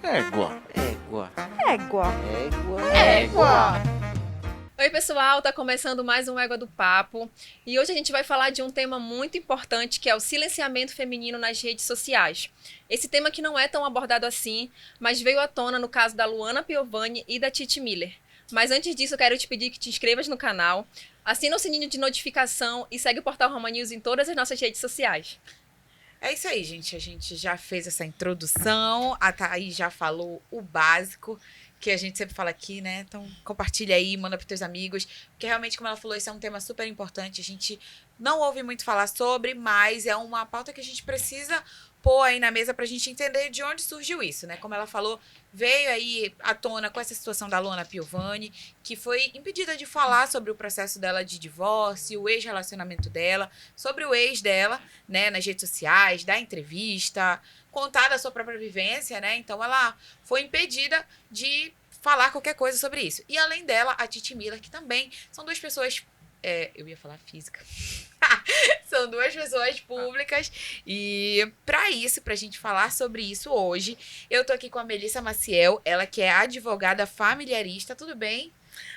Égua. Égua. Égua. Égua. Égua. Oi, pessoal, tá começando mais um Égua do Papo e hoje a gente vai falar de um tema muito importante que é o silenciamento feminino nas redes sociais. Esse tema que não é tão abordado assim, mas veio à tona no caso da Luana Piovani e da Titi Miller. Mas antes disso, eu quero te pedir que te inscrevas no canal, assina o sininho de notificação e segue o Portal Roma News em todas as nossas redes sociais. É isso aí, gente. A gente já fez essa introdução, a Thaís já falou o básico, que a gente sempre fala aqui, né? Então, compartilha aí, manda para teus amigos, porque realmente, como ela falou, esse é um tema super importante. A gente não ouve muito falar sobre, mas é uma pauta que a gente precisa pôr aí na mesa pra gente entender de onde surgiu isso, né? Como ela falou, veio aí à tona com essa situação da Luana Piovani, que foi impedida de falar sobre o processo dela de divórcio, o ex-relacionamento dela, sobre o ex dela, né, nas redes sociais, dar entrevista, contar da sua própria vivência, né? Então ela foi impedida de falar qualquer coisa sobre isso. E além dela, a Titi Miller, que também são duas pessoas... eu ia falar física. São duas pessoas públicas e pra gente falar sobre isso hoje, eu tô aqui com a Melissa Maciel, ela que é advogada familiarista, tudo bem?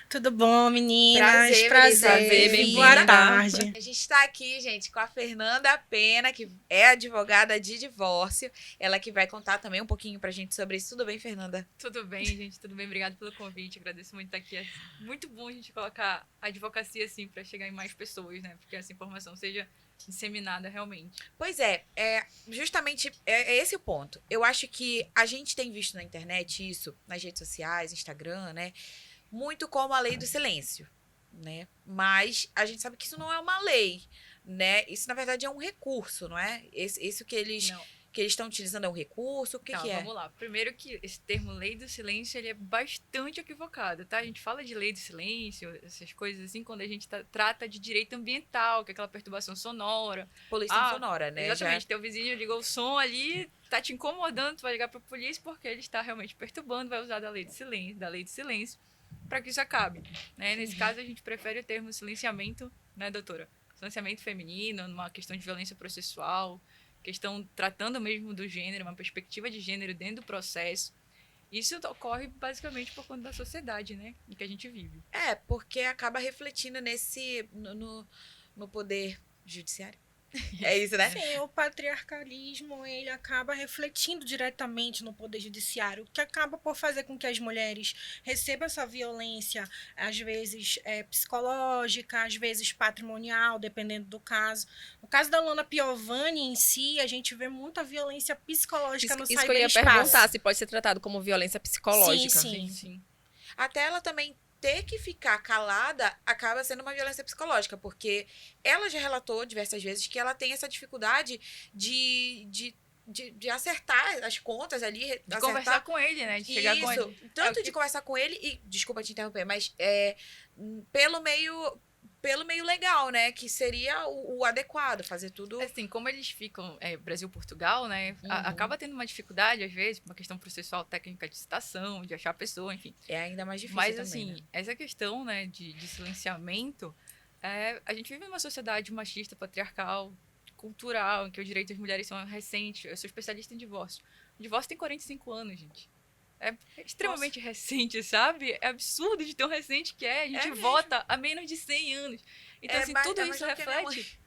Tudo bom, meninas? Prazer, bem-vinda. Boa tarde. A gente tá aqui, gente, com a Fernanda Pena, que é advogada de divórcio, ela que vai contar também um pouquinho pra gente sobre isso. Tudo bem, Fernanda? Tudo bem, gente, tudo bem. Obrigada pelo convite. Agradeço muito estar aqui. É muito bom a gente colocar a advocacia assim para chegar em mais pessoas, né? Porque essa informação seja disseminada realmente. Pois é, justamente é esse o ponto. Eu acho que a gente tem visto na internet isso, nas redes sociais, Instagram, né? Muito como a lei do silêncio, né? Mas a gente sabe que isso não é uma lei, né? Isso, na verdade, é um recurso, não é? Isso que eles estão utilizando é um recurso? O que é? Vamos lá. Primeiro que esse termo lei do silêncio, ele é bastante equivocado, tá? A gente fala de lei do silêncio, essas coisas assim, quando a gente trata de direito ambiental, que é aquela perturbação sonora. Poluição sonora, né? Exatamente. Teu vizinho ligou o som ali, tá te incomodando, tu vai ligar pra polícia porque ele está realmente perturbando, vai usar da lei do silêncio, para que isso acabe, né? Nesse caso, a gente prefere o termo silenciamento, né, doutora? Silenciamento feminino, numa questão de violência processual, questão tratando mesmo do gênero, uma perspectiva de gênero dentro do processo. Isso ocorre basicamente por conta da sociedade, né, em que a gente vive. Porque acaba refletindo no poder judiciário. É isso, né? Sim, o patriarcalismo, ele acaba refletindo diretamente no poder judiciário, que acaba por fazer com que as mulheres recebam essa violência, às vezes psicológica, às vezes patrimonial, dependendo do caso. No caso da Luana Piovani em si, a gente vê muita violência psicológica no Isso que eu ia cyberespaço. perguntar, se pode ser tratado como violência psicológica. Sim. Até ela também ter que ficar calada acaba sendo uma violência psicológica, porque ela já relatou diversas vezes que ela tem essa dificuldade de acertar as contas ali. De conversar com ele, né? De chegar com ele. Tanto de conversar com ele e, desculpa te interromper, mas pelo meio legal, né? Que seria o adequado, fazer tudo. Assim, como eles ficam Brasil-Portugal, né? Acaba tendo uma dificuldade, às vezes, uma questão processual técnica de citação, de achar a pessoa, enfim. É ainda mais difícil Mas, também, assim, né? essa questão, né, de silenciamento, a gente vive numa sociedade machista, patriarcal, cultural, em que os direitos das mulheres são recentes. Eu sou especialista em divórcio. O divórcio tem 45 anos, gente. É extremamente recente, sabe? É absurdo de tão recente que é. A gente vota há menos de 100 anos. Então, assim, tudo isso reflete...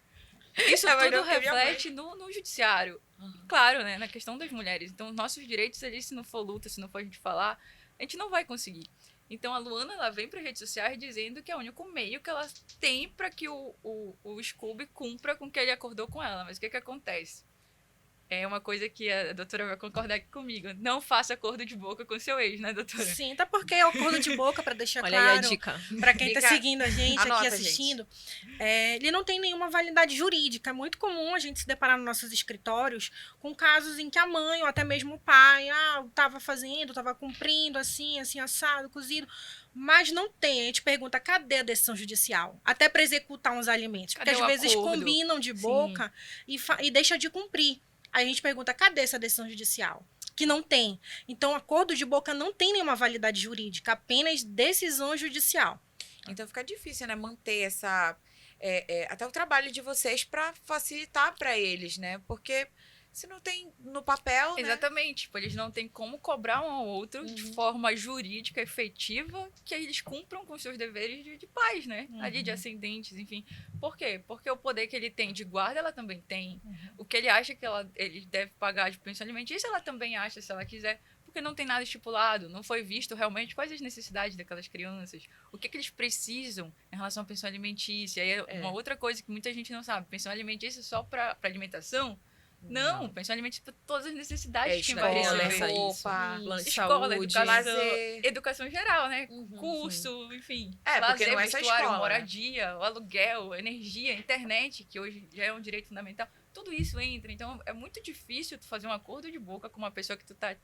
Isso tudo reflete no judiciário. Claro, né? Na questão das mulheres. Então, nossos direitos ali, se não for luta, se não for a gente falar, a gente não vai conseguir. Então, a Luana, ela vem para redes sociais dizendo que é o único meio que ela tem para que o Scooby cumpra com o que ele acordou com ela. Mas o que acontece? É uma coisa que a doutora vai concordar aqui comigo. Não faça acordo de boca com seu ex, né, doutora? Sim, até porque é o acordo de boca, para deixar Olha aí claro, a dica. para quem está seguindo a gente Anota, aqui assistindo, ele não tem nenhuma validade jurídica. É muito comum a gente se deparar nos nossos escritórios com casos em que a mãe ou até mesmo o pai estava cumprindo, assim, assado, cozido, mas não tem. A gente pergunta, cadê a decisão judicial? Até para executar uns alimentos. Porque Cadê às o vezes acordo? combinam de boca e deixa de cumprir. Aí a gente pergunta, cadê essa decisão judicial? Que não tem. Então, acordo de boca não tem nenhuma validade jurídica, apenas decisão judicial. Então fica difícil, né? Manter essa... até o trabalho de vocês para facilitar para eles, né? Porque se não tem no papel, né? Exatamente. Tipo, eles não têm como cobrar um ao outro de forma jurídica, efetiva, que eles cumpram com os seus deveres de pais, né? Ali, de ascendentes, enfim. Por quê? Porque o poder que ele tem de guarda, ela também tem. O que ele acha que ele deve pagar de pensão alimentícia, ela também acha, se ela quiser. Porque não tem nada estipulado, não foi visto realmente quais as necessidades daquelas crianças, o que eles precisam em relação à pensão alimentícia. E é uma outra coisa que muita gente não sabe, pensão alimentícia só para alimentação? Não, pensão alimentícia para todas as necessidades que vai escola, receber. roupa, plano de Escola, saúde, educação, lazer. educação geral, né? Curso, enfim. Porque não é só vestuário, escola, né? moradia, o aluguel, energia, internet, que hoje já é um direito fundamental. Tudo isso entra. Então, é muito difícil tu fazer um acordo de boca com uma pessoa que tu tá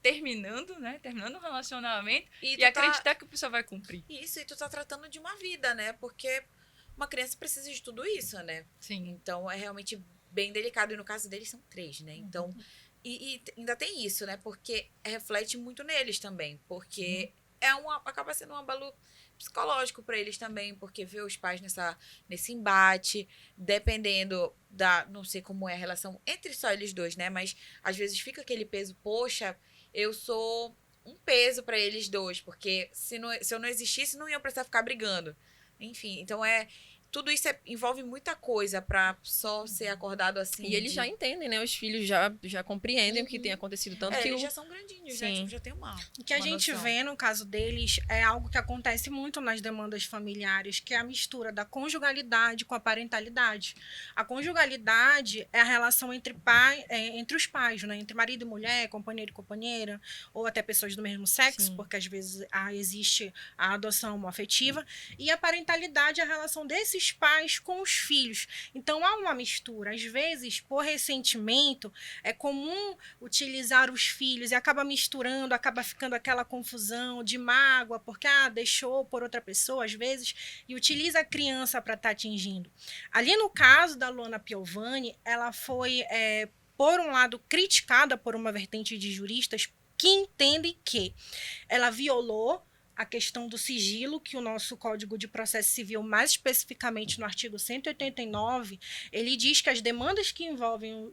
terminando, né? Terminando um relacionamento e acreditar que a pessoa vai cumprir. Isso, e tu tá tratando de uma vida, né? Porque uma criança precisa de tudo isso, né? Sim. Então, é realmente bem delicado. E no caso deles, são 3, né? Então, e ainda tem isso, né? Porque reflete muito neles também. Porque acaba sendo um abalo psicológico para eles também. Porque ver os pais nesse embate, dependendo não sei como é a relação entre só eles dois, né? Mas, às vezes, fica aquele peso, poxa, eu sou um peso para eles dois. Porque se eu não existisse, não iam precisar ficar brigando. Enfim, então tudo isso envolve muita coisa pra só ser acordado assim. E eles já entendem, né? Os filhos já compreendem o que tem acontecido. Tanto que eles já são grandinhos, né? Sim. Tipo, já tem O que a gente noção. vê no caso deles é algo que acontece muito nas demandas familiares, que é a mistura da conjugalidade com a parentalidade. A conjugalidade é a relação entre os pais, né? Entre marido e mulher, companheiro e companheira, ou até pessoas do mesmo sexo, Sim. porque às vezes existe a adoção homoafetiva. E a parentalidade é a relação desses pais com os filhos. Então há uma mistura. Às vezes, por ressentimento, é comum utilizar os filhos e acaba misturando, acaba ficando aquela confusão de mágoa, porque deixou por outra pessoa, às vezes, e utiliza a criança para estar atingindo. Ali no caso da Luana Piovani, ela foi, por um lado, criticada por uma vertente de juristas que entendem que ela violou a questão do sigilo, que o nosso Código de Processo Civil, mais especificamente no artigo 189, ele diz que as demandas que envolvem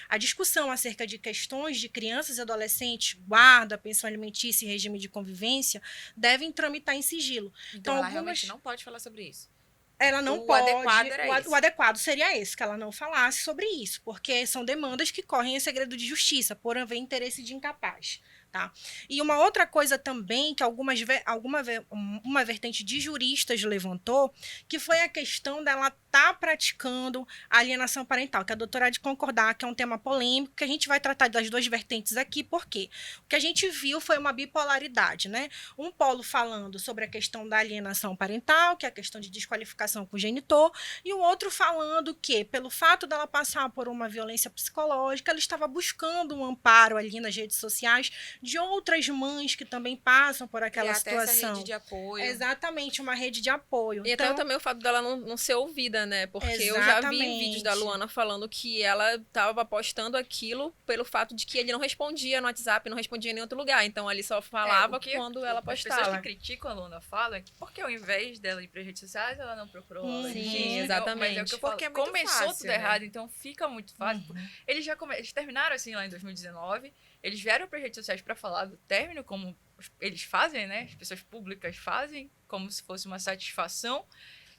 a discussão acerca de questões de crianças e adolescentes, guarda, pensão alimentícia e regime de convivência, devem tramitar em sigilo. Então ela realmente não pode falar sobre isso. Ela não O pode. adequado era esse. O adequado seria esse, que ela não falasse sobre isso, porque são demandas que correm em segredo de justiça, por haver interesse de incapaz. Tá? E uma outra coisa também que uma vertente de juristas levantou, que foi a questão dela estar praticando a alienação parental, que a doutora há de concordar que é um tema polêmico, que a gente vai tratar das duas vertentes aqui, porque o que a gente viu foi uma bipolaridade, né? Um polo falando sobre a questão da alienação parental, que é a questão de desqualificação com o genitor, e o outro falando que, pelo fato dela passar por uma violência psicológica, ela estava buscando um amparo ali nas redes sociais de outras mães que também passam por aquela situação. Essa rede de apoio. Exatamente, uma rede de apoio. E até também o fato dela não ser ouvida, né? Porque eu já vi vídeos da Luana falando que ela estava postando aquilo pelo fato de que ele não respondia no WhatsApp, não respondia em nenhum outro lugar. Então, ali só falava quando ela postava. As pessoas que criticam a Luana falam que porque ao invés dela ir para as redes sociais, ela não procurou. Sim, exatamente. Mas é o que eu falo, porque é muito começou fácil, tudo né? errado, então fica muito fácil. Eles terminaram assim lá em 2019. Eles vieram para as redes sociais para falar do término, como eles fazem, né? As pessoas públicas fazem, como se fosse uma satisfação.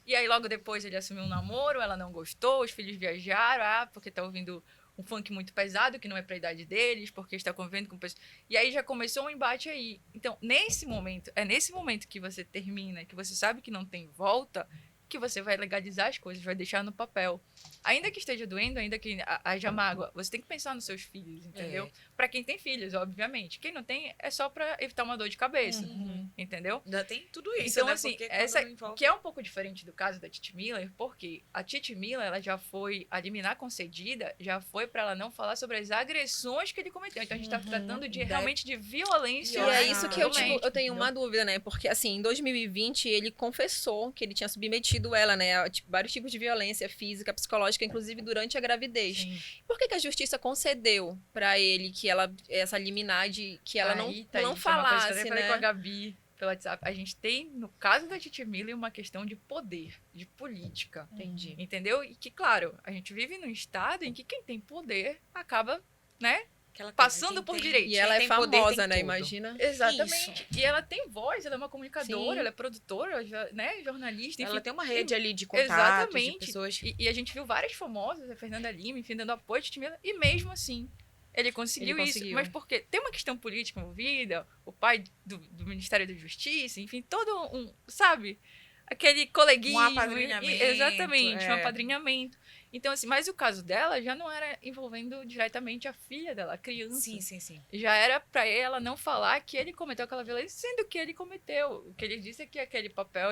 E aí, logo depois, ele assumiu um namoro, ela não gostou, os filhos viajaram, porque tá ouvindo um funk muito pesado, que não é pra idade deles, porque está convivendo com pessoas... E aí já começou um embate aí. Então, nesse momento que você termina, que você sabe que não tem volta, que você vai legalizar as coisas, vai deixar no papel. Ainda que esteja doendo, ainda que haja mágoa, você tem que pensar nos seus filhos, entendeu? Pra quem tem filhos, obviamente. Quem não tem, é só pra evitar uma dor de cabeça, entendeu? Ainda tem tudo isso, Então, né? assim, Porque essa envolve... que é um pouco diferente do caso da Titi Miller, porque a Titi Miller, ela já foi, a liminar concedida, já foi pra ela não falar sobre as agressões que ele cometeu. Então, a gente tá tratando realmente de violência. E é isso que eu tenho entendeu? uma dúvida, né? Porque, assim, em 2020, ele confessou que ele tinha submetido ela, né, a vários tipos de violência física, psicológica, inclusive durante a gravidez. Sim. Por que a justiça concedeu pra ele que essa liminar de que ela não Isso é uma coisa que eu falasse, até falei né? com a Gabi. pelo WhatsApp. A gente tem, no caso da Titi Miller, uma questão de poder, de política. Entendi. Entendeu? E que, claro, a gente vive num estado em que quem tem poder acaba, né? Aquela coisa, Passando quem por tem- direito. E ela é tem poder, famosa, tem né? tudo. Imagina. Exatamente. E ela tem voz, ela é uma comunicadora, Sim. ela é produtora, né? Jornalista, enfim. Ela tem uma rede ali de contatos, Exatamente. de pessoas. E a gente viu várias famosas, a Fernanda Lima, enfim, dando apoio de Timela, e mesmo assim, ele conseguiu isso. conseguiu. Mas porque tem uma questão política envolvida, o pai do Ministério da Justiça, enfim, todo sabe? Aquele coleguismo. Um apadrinhamento, Exatamente, um é. apadrinhamento. Então, assim, mas o caso dela já não era envolvendo diretamente a filha dela, a criança. Sim, sim, sim. Já era pra ela não falar que ele cometeu aquela violência, sendo que ele cometeu. O que ele disse é que aquele papel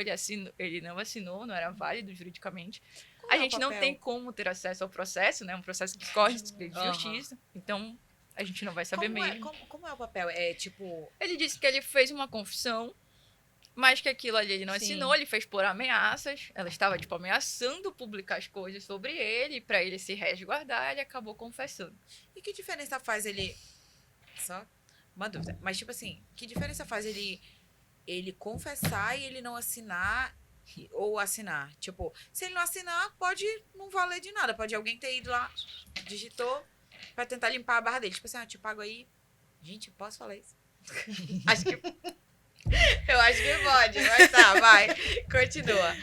ele não assinou, não era válido juridicamente. Como A é o gente não papel? tem como ter acesso ao processo, né? Um processo que corre de Aham. justiça. Então, a gente não vai saber Como é, mesmo. como é o papel? É tipo. Ele disse que ele fez uma confissão, mas que aquilo ali ele não Sim. assinou, ele fez por ameaças. Ela estava, tipo, ameaçando publicar as coisas sobre ele, pra ele se resguardar, ele acabou confessando. E que diferença faz ele. Só uma dúvida. Mas, tipo assim, que diferença faz ele confessar e ele não assinar ou assinar? Tipo, se ele não assinar, pode não valer de nada. Pode alguém ter ido lá, digitou, pra tentar limpar a barra dele. Tipo assim, te pago aí. Gente, posso falar isso? Acho que. Eu acho que pode, mas tá, vai. Continua.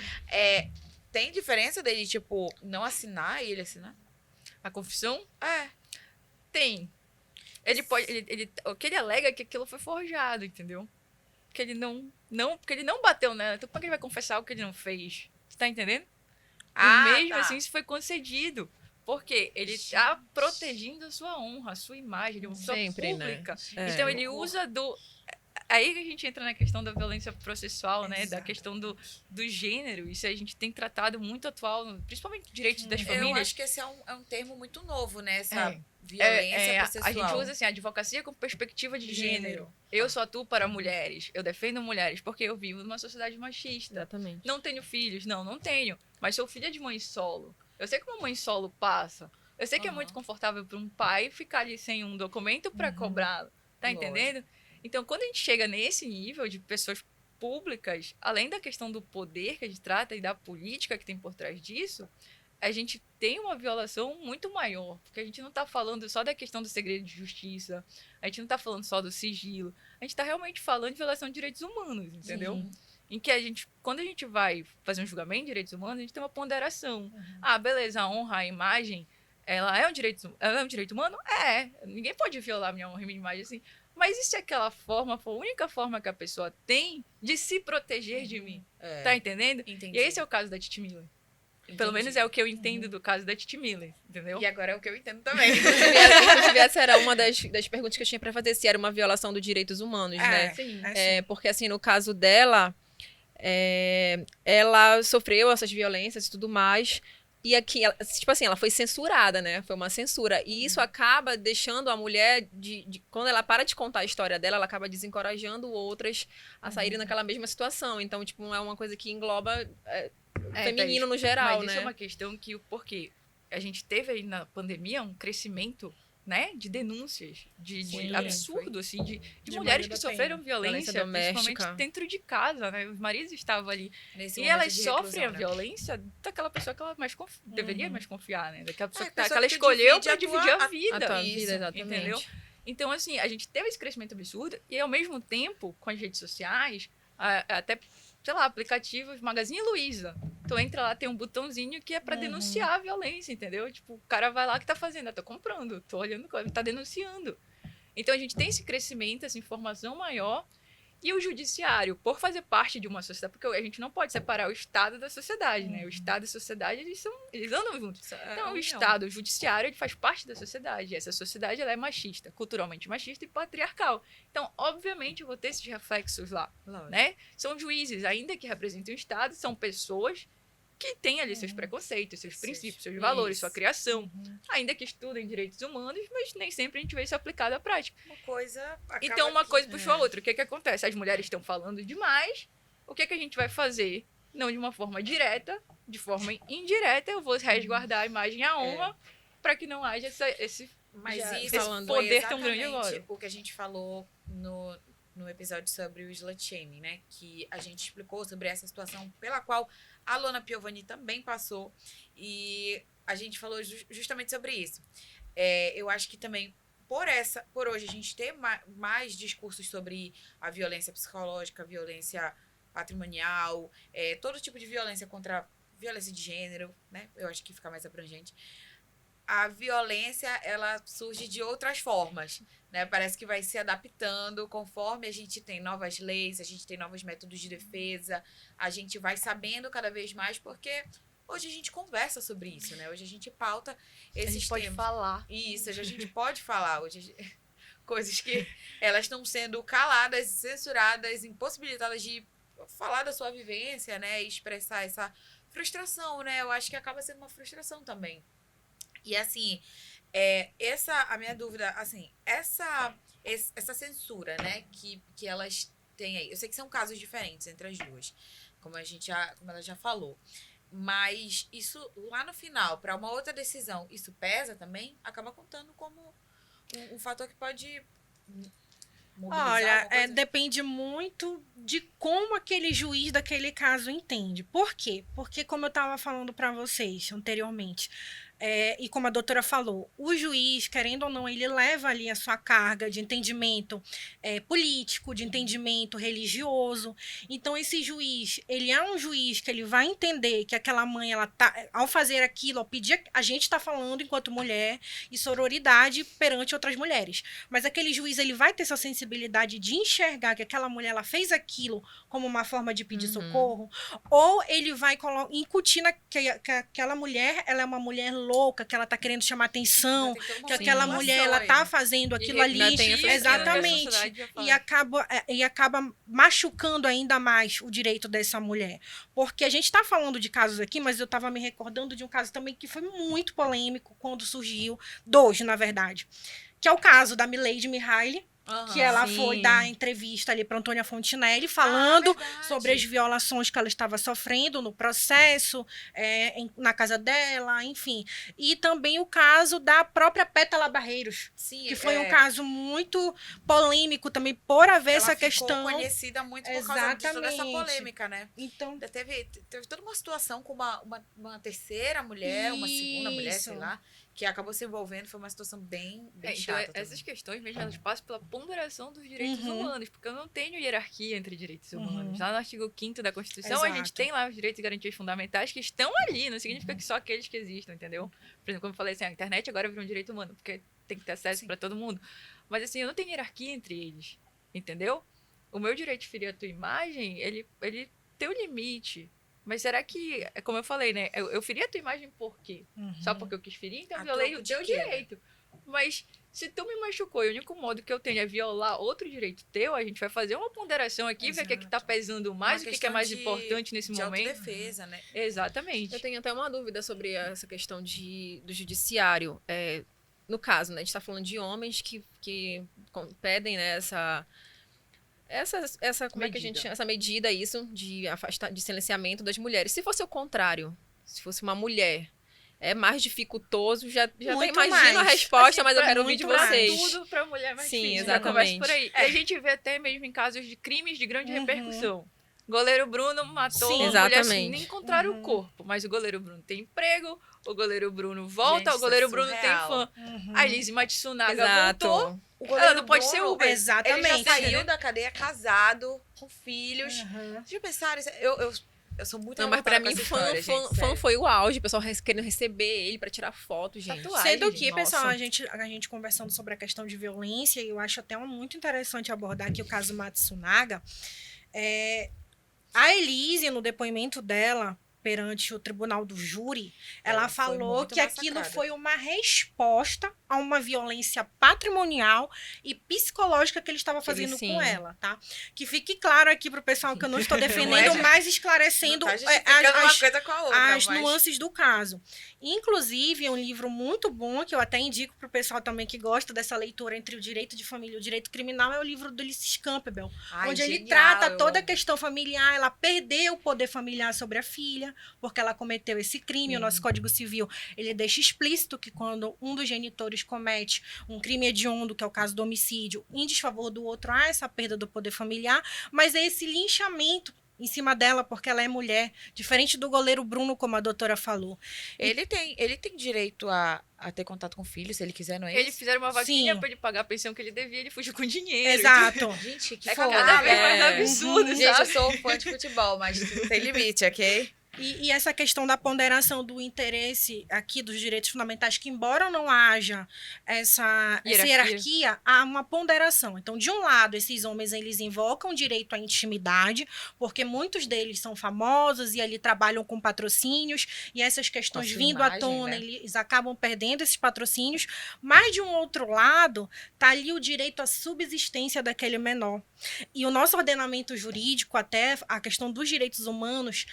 Tem diferença dele, tipo, não assinar e ele assinar? A confissão É. tem. Ele pode. O que ele alega é que aquilo foi forjado, entendeu? Que ele porque ele não bateu nela. Então, como é que ele vai confessar o que ele não fez? Você tá entendendo? E mesmo tá. assim, isso foi concedido. Porque ele tá protegendo a sua honra, a sua imagem, de uma pessoa Sempre, né? pública. É. Então, ele usa do. Aí que a gente entra na questão da violência processual, né? Da Exato. questão do gênero. Isso a gente tem tratado muito atual, principalmente direitos das Eu famílias. acho que esse é um termo muito novo, né? Essa É. violência processual. A gente usa assim, a advocacia com perspectiva de gênero. Eu só atuo para mulheres. Eu defendo mulheres porque eu vivo numa sociedade machista. Exatamente. Não tenho filhos? Não tenho. Mas sou filha de mãe solo. Eu sei como uma mãe solo passa. Eu sei que é Aham. muito confortável para um pai ficar ali sem um documento para cobrá-lo. Tá Lógico. entendendo? Então, quando a gente chega nesse nível de pessoas públicas, além da questão do poder que a gente trata e da política que tem por trás disso, a gente tem uma violação muito maior. Porque a gente não está falando só da questão do segredo de justiça, a gente não está falando só do sigilo, a gente está realmente falando de violação de direitos humanos, entendeu? Sim. Em que quando a gente vai fazer um julgamento de direitos humanos, a gente tem uma ponderação. Ah, beleza, a honra, a imagem, ela é um direito humano? É. Ninguém pode violar minha honra e minha imagem assim. Mas e se aquela forma for a única forma que a pessoa tem de se proteger de mim? É. Tá entendendo? Entendi. E esse é o caso da Titi Miller. Pelo menos é o que eu entendo do caso da Titi Miller, entendeu? E agora é o que eu entendo também. Inclusive, essa era uma das perguntas que eu tinha pra fazer, se era uma violação dos direitos humanos, né? Sim. É, porque, assim, no caso dela, ela sofreu essas violências e tudo mais. E aqui, tipo assim, ela foi censurada, né? Foi uma censura. E isso acaba deixando a mulher, quando ela para de contar a história dela, ela acaba desencorajando outras a saírem naquela mesma situação. Então, tipo, é uma coisa que engloba feminino no geral, Mas né? isso é uma questão que, porque a gente teve aí na pandemia um crescimento, né, de denúncias, de Sim. absurdo, assim, de De mulheres marido que tem. sofreram violência doméstica. principalmente dentro de casa, né? Os maridos estavam ali. Nesse E momento elas de sofrem a reclusão, né? violência daquela pessoa que ela mais deveria mais confiar, né? Daquela pessoa É, que, pessoa que ela que escolheu divide pra a tua- dividir a a vida. A tua Isso, vida, exatamente. entendeu? Então, assim, a gente teve esse crescimento absurdo e, ao mesmo tempo, com as redes sociais, até, sei lá, aplicativos, Magazine Luiza. Tu entra lá, tem um botãozinho que é pra denunciar a violência, entendeu? Tipo, o cara vai lá, que tá fazendo? Eu tô comprando, tô olhando, tá denunciando. Então, a gente tem esse crescimento, essa informação maior. E o judiciário, por fazer parte de uma sociedade, porque a gente não pode separar o Estado da sociedade, né? O Estado e a sociedade, eles andam juntos. Então, o Estado, o judiciário, ele faz parte da sociedade. E essa sociedade, ela é machista, culturalmente machista e patriarcal. Então, obviamente, eu vou ter esses reflexos lá, Lógico. né? São juízes, ainda que representem o Estado, são pessoas que têm ali seus preconceitos, seus princípios, seus valores, isso. sua criação. Ainda que estudem direitos humanos, mas nem sempre a gente vê isso aplicado à prática. Uma coisa. acaba Então, uma que- coisa puxou a outra. O que que acontece? As mulheres estão falando demais. O que que a gente vai fazer? Não de uma forma direta, de forma indireta, eu vou resguardar a imagem e a honra para que não haja esse Mas já- isso esse foi poder tão grande exatamente agora. o que a gente falou no episódio sobre o slut shaming, né? Que a gente explicou sobre essa situação pela qual a Luana Piovani também passou. E a gente falou justamente sobre isso. Eu acho que também, por hoje, a gente ter mais discursos sobre a violência psicológica, a violência patrimonial, todo tipo de violência contra violência de gênero, né? Eu acho que fica mais abrangente. A violência, ela surge de outras formas, né? Parece que vai se adaptando conforme a gente tem novas leis, a gente tem novos métodos de defesa, a gente vai sabendo cada vez mais, porque hoje a gente conversa sobre isso, né? Hoje a gente pauta esses A gente pode temas. falar. Isso, hoje a gente pode falar. Hoje coisas que elas estão sendo caladas, censuradas, impossibilitadas de falar da sua vivência, né? E expressar essa frustração, né? Eu acho que acaba sendo uma frustração também. E assim, a minha dúvida, assim, essa censura, né, que elas têm aí. Eu sei que são casos diferentes entre as duas, como ela já falou. Mas isso, lá no final, para uma outra decisão, isso pesa também? Acaba contando como um fator que pode mobilizar Olha, alguma coisa? depende muito de como aquele juiz daquele caso entende. Por quê? Porque, como eu estava falando para vocês anteriormente, e como a doutora falou, o juiz, querendo ou não, ele leva ali a sua carga de entendimento político, de entendimento religioso. Então, esse juiz, ele é um juiz que ele vai entender que aquela mãe, ela tá, ao fazer aquilo, ao pedir, a gente está falando enquanto mulher e sororidade perante outras mulheres. Mas aquele juiz, ele vai ter essa sensibilidade de enxergar que aquela mulher, ela fez aquilo como uma forma de pedir socorro, ou ele vai incutir que aquela mulher, ela é uma mulher louca, que ela tá querendo chamar atenção, que aquela mulher, ela tá fazendo aquilo ali, exatamente, e acaba machucando ainda mais o direito dessa mulher. Porque a gente tá falando de casos aqui, mas eu tava me recordando de um caso também que foi muito polêmico quando surgiu, dois, na verdade, que é o caso da Milady Mihaly, que ela foi dar entrevista ali para Antônia Fontinelli, falando sobre as violações que ela estava sofrendo no processo, na casa dela, enfim. E também o caso da própria Pétala Barreiros, que foi um caso muito polêmico também, por haver essa questão. Ela ficou conhecida muito por causa de toda essa polêmica, né? Então, teve toda uma situação com uma terceira mulher, uma segunda mulher, sei lá, que acabou se envolvendo, foi uma situação bem chata. Então, essas questões mesmo, elas passam pela ponderação dos direitos humanos, porque eu não tenho hierarquia entre direitos humanos. Lá no artigo 5º da Constituição, a gente tem lá os direitos e garantias fundamentais que estão ali, não significa que só aqueles que existam, entendeu? Por exemplo, como eu falei assim, a internet agora virou um direito humano, porque tem que ter acesso para todo mundo. Mas assim, eu não tenho hierarquia entre eles, entendeu? O meu direito de ferir a tua imagem, ele tem um limite. Mas será que, como eu falei, né? Eu feri a tua imagem por quê? Só porque eu quis ferir? Então eu violei o teu direito. Mas se tu me machucou e o único modo que eu tenho é violar outro direito teu, a gente vai fazer uma ponderação aqui, ver o que é que tá pesando mais, o que é mais importante nesse momento. Autodefesa, né? Exatamente. Eu tenho até uma dúvida sobre essa questão do judiciário. No caso, né? A gente tá falando de homens que pedem, né, essa como é que a gente chama? Essa medida, isso, de afastar, de silenciamento das mulheres. Se fosse o contrário, se fosse uma mulher, é mais dificultoso, já até imagino a resposta, mas eu quero ouvir de vocês. Tudo pra mulher mais Sim, difícil. exatamente. Por aí. E a gente vê até mesmo em casos de crimes de grande repercussão. Goleiro Bruno matou Sim, a mulher, exatamente. nem encontraram o corpo, mas o goleiro Bruno tem emprego, o goleiro Bruno volta, o goleiro Bruno tem fã. A Lizzie Matsunaga voltou. Ela não pode ser Uber. Exatamente. Ele já saiu da cadeia casado, com filhos. Vocês já pensaram? Eu sou muito Não, mas pra mim, fã fã foi o auge, o pessoal querendo receber ele pra tirar foto, gente. Tatuagem. Sendo que, Nossa. pessoal, a gente conversando sobre a questão de violência, e eu acho até muito interessante abordar aqui o caso Matsunaga. A Elise, no depoimento dela perante o tribunal do júri, ela falou que aquilo foi uma resposta a uma violência patrimonial e psicológica que ele estava fazendo com ela, tá? Que fique claro aqui pro pessoal que eu não estou defendendo, mas esclarecendo uma coisa com a outra, as nuances do caso. Inclusive, é um livro muito bom, que eu até indico pro pessoal também que gosta dessa leitura entre o direito de família e o direito criminal, é o livro do Ulysses Campbell, onde ele trata toda a questão familiar, ela perdeu o poder familiar sobre a filha, família, porque ela cometeu esse crime. O nosso Código Civil, ele deixa explícito que quando um dos genitores comete um crime hediondo, que é o caso do homicídio, em desfavor do outro, há essa perda do poder familiar, mas é esse linchamento em cima dela, porque ela é mulher, diferente do goleiro Bruno, como a doutora falou. Ele tem direito a ter contato com o filho, se ele quiser, não é Eles isso? fizeram uma vaquinha Sim. pra ele pagar a pensão que ele devia, ele fugiu com dinheiro. Exato. Gente, que É foda. cada vez mais É. absurdo, Gente, eu sabe? sou fã de futebol, mas tudo tem limite, ok? E essa questão da ponderação do interesse aqui dos direitos fundamentais, que embora não haja essa hierarquia, há uma ponderação. Então, de um lado, esses homens eles invocam o direito à intimidade, porque muitos deles são famosos e ali trabalham com patrocínios, e essas questões Nossa, vindo à imagem, tona, né? eles acabam perdendo esses patrocínios. Mas, de um outro lado, está ali o direito à subsistência daquele menor. E o nosso ordenamento jurídico, até a questão dos direitos humanos,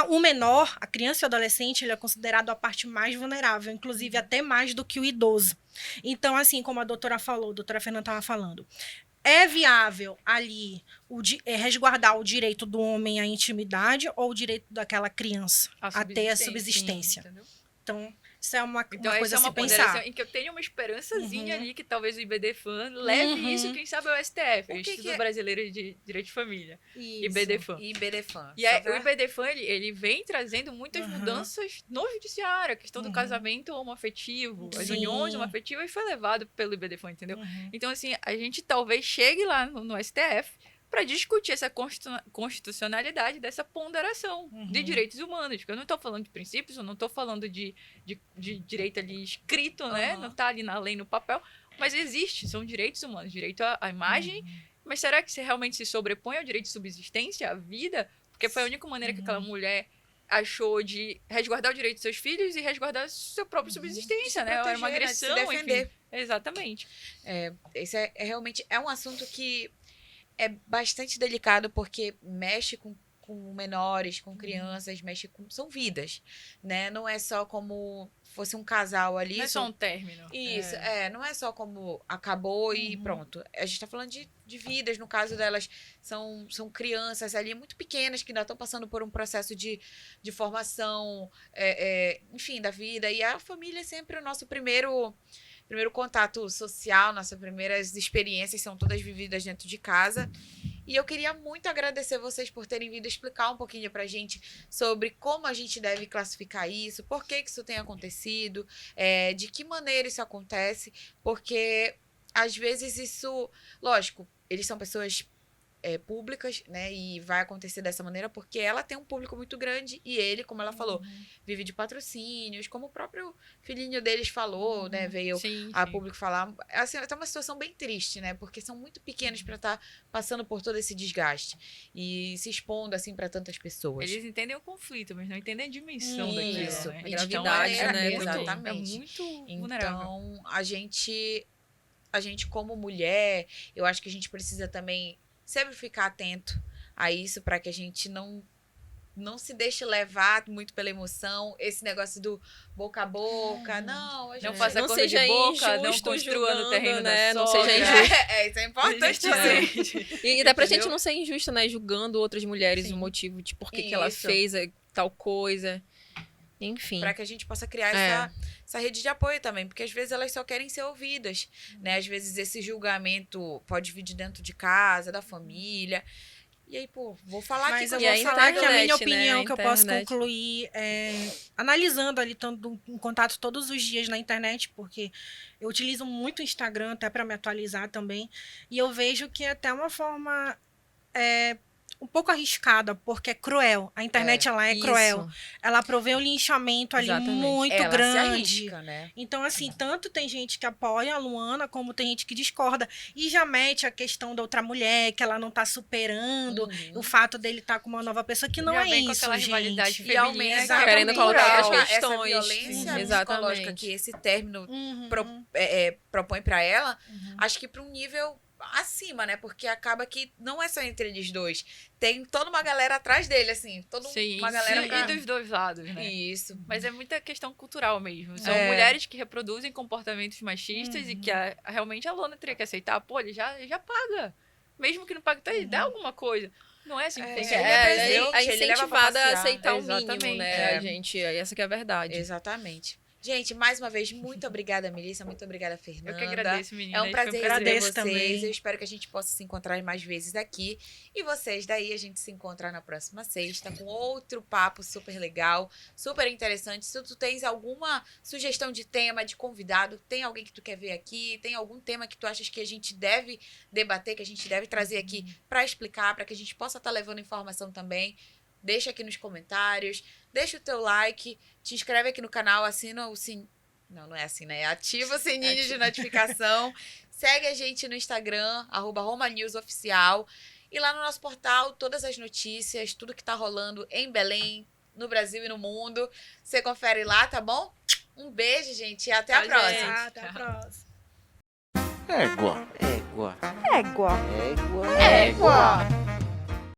o menor, a criança e o adolescente, ele é considerado a parte mais vulnerável, inclusive até mais do que o idoso. Então, assim como a doutora falou, a doutora Fernanda estava falando, é viável ali resguardar o direito do homem à intimidade ou o direito daquela criança a ter a subsistência. Entendeu? Então, isso é uma Então, coisa essa é a uma se ponderação pensar. em que eu tenho uma esperançazinha Uhum. ali que talvez o IBDFAN leve Uhum. isso, quem sabe, ao STF, o O que Instituto que é? Brasileiro de Direito de Família, Isso. IBDFAN. E Bedefã. E aí, o IBDFAN, ele vem trazendo muitas Uhum. mudanças no judiciário, a questão do Uhum. casamento homoafetivo, as Sim. uniões homoafetivas, foi levado pelo IBDFAN, entendeu? Uhum. Então, assim, a gente talvez chegue lá no STF para discutir essa constitucionalidade dessa ponderação de Uhum. direitos humanos. Porque eu não estou falando de princípios, eu não estou falando de direito ali escrito, né? Uhum. Não está ali na lei, no papel. Mas existe, são direitos humanos. Direito à imagem. Mas será que se realmente se sobrepõe ao direito de subsistência, à vida? Porque foi a única maneira que aquela mulher achou de resguardar o direito dos seus filhos e resguardar a sua própria subsistência, né? Era uma proteger, né? De se agressão, defender. enfim. Exatamente. Esse é realmente um assunto que é bastante delicado porque mexe com menores, com crianças, mexe com... São vidas, né? Não é só como fosse um casal ali. Não é só um término. Isso, não é só como acabou e pronto. A gente tá falando de vidas, no caso delas, são crianças ali muito pequenas que ainda estão passando por um processo de formação, enfim, da vida. E a família é sempre o nosso primeiro contato social, nossas primeiras experiências são todas vividas dentro de casa. E eu queria muito agradecer vocês por terem vindo explicar um pouquinho pra gente sobre como a gente deve classificar isso, por que isso tem acontecido, de que maneira isso acontece, porque às vezes isso, lógico, eles são pessoas públicas, né, e vai acontecer dessa maneira porque ela tem um público muito grande e ele, como ela falou, vive de patrocínios, como o próprio filhinho deles falou, né, veio Sim, a sim. público falar, assim, é uma situação bem triste, né, porque são muito pequenos para estar passando por todo esse desgaste e se expondo, assim, para tantas pessoas. Eles entendem o conflito, mas não entendem a dimensão Isso, daquilo, né? a gravidade, Então, né, exatamente. É muito vulnerável. Então, a gente como mulher, eu acho que a gente precisa também sempre ficar atento a isso para que a gente não se deixe levar muito pela emoção, esse negócio do boca a boca, não, a gente Não faça Não coisa seja de boca, não injusto construa no julgando, terreno né? da Não sogra. seja injusto. isso é importante. E até pra gente Entendeu? não ser injusta, né? Julgando outras mulheres Sim. o motivo de por que ela Isso. fez tal coisa. Enfim. Para que a gente possa criar É. essa rede de apoio também, porque às vezes elas só querem ser ouvidas, né? Às vezes esse julgamento pode vir de dentro de casa, da família. E aí, pô, vou falar Mas aqui eu com E vou a falar que a internet, minha né? opinião, A que eu posso internet. concluir, analisando ali, estando em contato todos os dias na internet, porque eu utilizo muito o Instagram até para me atualizar também, e eu vejo que é até uma forma um pouco arriscada, porque é cruel. A internet, ela é cruel. Isso. Ela provê um linchamento ali Exatamente. muito ela se grande. arrisca, né? Então, assim, tanto tem gente que apoia a Luana, como tem gente que discorda. E já mete a questão da outra mulher, que ela não tá superando o fato dele estar com uma nova pessoa, que não Já é vem com isso, aquela gente. rivalidade E aumenta feminina. Exatamente. Querendo colocar cultural, outras questões. essa violência psicológica Exatamente. que esse término Uhum. propõe pra ela, acho que pra um nível acima, né? Porque acaba que não é só entre eles dois. Tem toda uma galera atrás dele, assim. Sim, Uma galera sim, pra... e dos dois lados, né? Isso. Mas é muita questão cultural mesmo. São É. mulheres que reproduzem comportamentos machistas e que realmente a Lona teria que aceitar. Pô, ele já paga. Mesmo que não pague, tá, ele dá alguma coisa. Não é assim que É, funciona. ele é É presente, ele leva pra incentivada a passear. aceitar o mínimo, Exatamente. né? A gente, essa que é a verdade. Exatamente. Gente, mais uma vez, muito obrigada, Melissa. Muito obrigada, Fernanda. Eu que agradeço, meninas. É um prazer receber Agradeço vocês. também. Eu espero que a gente possa se encontrar mais vezes aqui. E vocês daí, a gente se encontrar na próxima sexta com outro papo super legal, super interessante. Se tu tens alguma sugestão de tema, de convidado, tem alguém que tu quer ver aqui, tem algum tema que tu achas que a gente deve debater, que a gente deve trazer aqui para explicar, para que a gente possa estar levando informação também, deixa aqui nos comentários, deixa o teu like, te inscreve aqui no canal, assina o sininho. Não é assim, né? Ativa o sininho de notificação. Segue a gente no Instagram, @RomaNewsOficial. E lá no nosso portal, todas as notícias, tudo que tá rolando em Belém, no Brasil e no mundo. Você confere lá, tá bom? Um beijo, gente, e até a Tchau, próxima. gente. Até a próxima. Égua. Égua. Égua. Égua. Égua.